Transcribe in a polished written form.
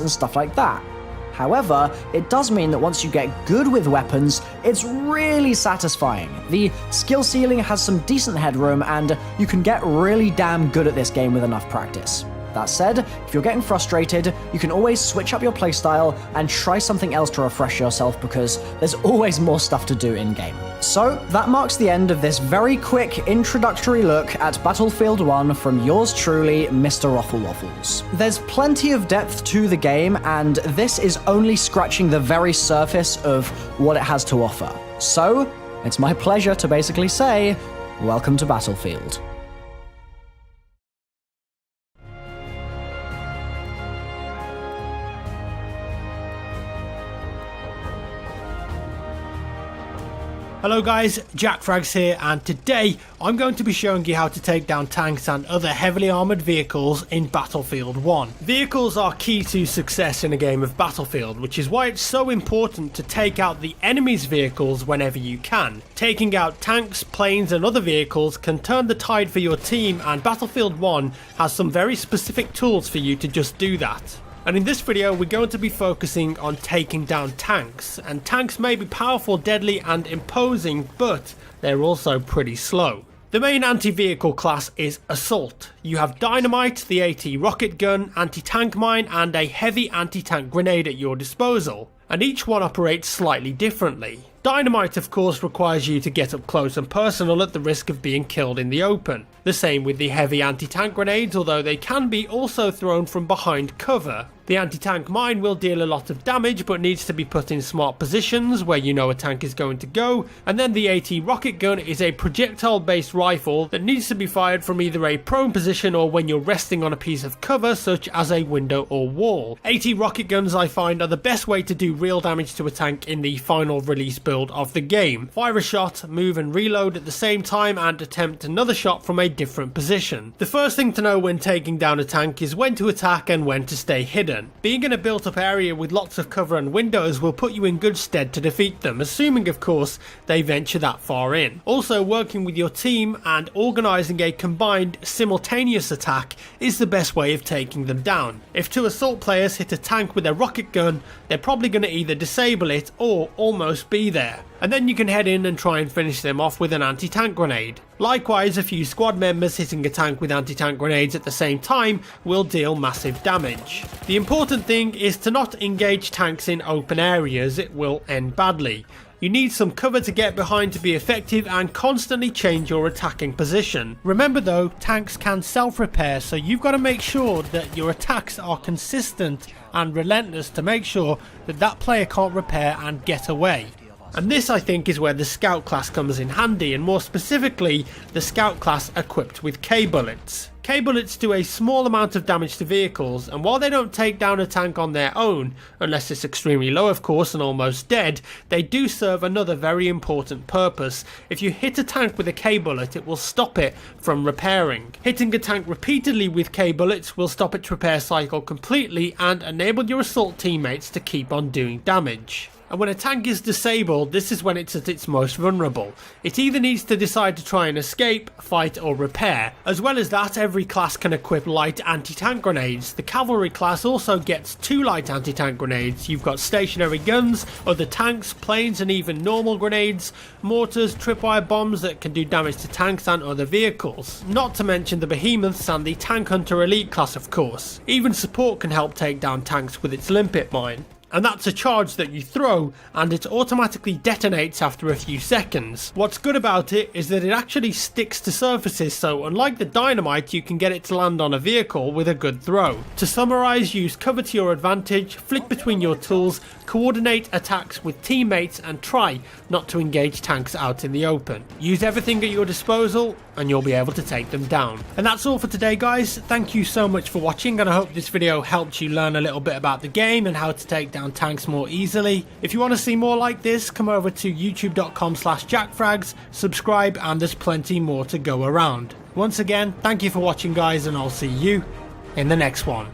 and stuff like that. However, it does mean that once you get good with weapons, it's really satisfying. The skill ceiling has some decent headroom, and you can get really damn good at this game with enough practice. That said, if you're getting frustrated, you can always switch up your playstyle and try something else to refresh yourself, because there's always more stuff to do in-game. So, that marks the end of this very quick introductory look at Battlefield 1 from yours truly, Mr. Roffle Waffles. There's plenty of depth to the game, and this is only scratching the very surface of what it has to offer. So, it's my pleasure to basically say, welcome to Battlefield. Hello guys, JackFrags here, and today I'm going to be showing you how to take down tanks and other heavily armoured vehicles in Battlefield 1. Vehicles are key to success in a game of Battlefield, which is why it's so important to take out the enemy's vehicles whenever you can. Taking out tanks, planes and other vehicles can turn the tide for your team, and Battlefield 1 has some very specific tools for you to just do that. And in this video we're going to be focusing on taking down tanks, and tanks may be powerful, deadly and imposing, but they're also pretty slow. The main anti-vehicle class is Assault. You have Dynamite, the AT rocket gun, anti-tank mine and a heavy anti-tank grenade at your disposal, and each one operates slightly differently. Dynamite of course requires you to get up close and personal at the risk of being killed in the open. The same with the heavy anti-tank grenades, although they can be also thrown from behind cover. The anti-tank mine will deal a lot of damage but needs to be put in smart positions where you know a tank is going to go, and then the AT rocket gun is a projectile based rifle that needs to be fired from either a prone position or when you're resting on a piece of cover such as a window or wall. AT rocket guns I find are the best way to do real damage to a tank in the final release build of the game. Fire a shot, move and reload at the same time and attempt another shot from a different position. The first thing to know when taking down a tank is when to attack and when to stay hidden. Being in a built up area with lots of cover and windows will put you in good stead to defeat them, assuming of course they venture that far in. Also, working with your team and organising a combined simultaneous attack is the best way of taking them down. If two assault players hit a tank with a rocket gun, they're probably going to either disable it or almost be there, and then you can head in and try and finish them off with an anti-tank grenade. Likewise, a few squad members hitting a tank with anti-tank grenades at the same time will deal massive damage. The important thing is to not engage tanks in open areas, it will end badly. You need some cover to get behind to be effective, and constantly change your attacking position. Remember though, tanks can self-repair, so you've got to make sure that your attacks are consistent and relentless to make sure that that player can't repair and get away. And this I think is where the Scout class comes in handy, and more specifically the Scout class equipped with K-Bullets. K-Bullets do a small amount of damage to vehicles, and while they don't take down a tank on their own, unless it's extremely low of course and almost dead, they do serve another very important purpose. If you hit a tank with a K-Bullet, it will stop it from repairing. Hitting a tank repeatedly with K-Bullets will stop its repair cycle completely and enable your assault teammates to keep on doing damage. And when a tank is disabled, this is when it's at its most vulnerable. It either needs to decide to try and escape, fight or repair. As well as that, every class can equip light anti-tank grenades. The cavalry class also gets 2 light anti-tank grenades. You've got stationary guns, other tanks, planes and even normal grenades, mortars, tripwire bombs that can do damage to tanks and other vehicles. Not to mention the behemoths and the tank hunter elite class of course. Even support can help take down tanks with its limpet mine. And that's a charge that you throw and it automatically detonates after a few seconds. What's good about it is that it actually sticks to surfaces, so unlike the dynamite you can get it to land on a vehicle with a good throw. To summarise, use cover to your advantage, flick between your tools, coordinate attacks with teammates and try not to engage tanks out in the open. Use everything at your disposal and you'll be able to take them down. And that's all for today guys. Thank you so much for watching, and I hope this video helped you learn a little bit about the game and how to take down tanks more easily. If you want to see more like this, come over to youtube.com/jackfrags, subscribe, and there's plenty more to go around. Once again, thank you for watching guys, and I'll see you in the next one.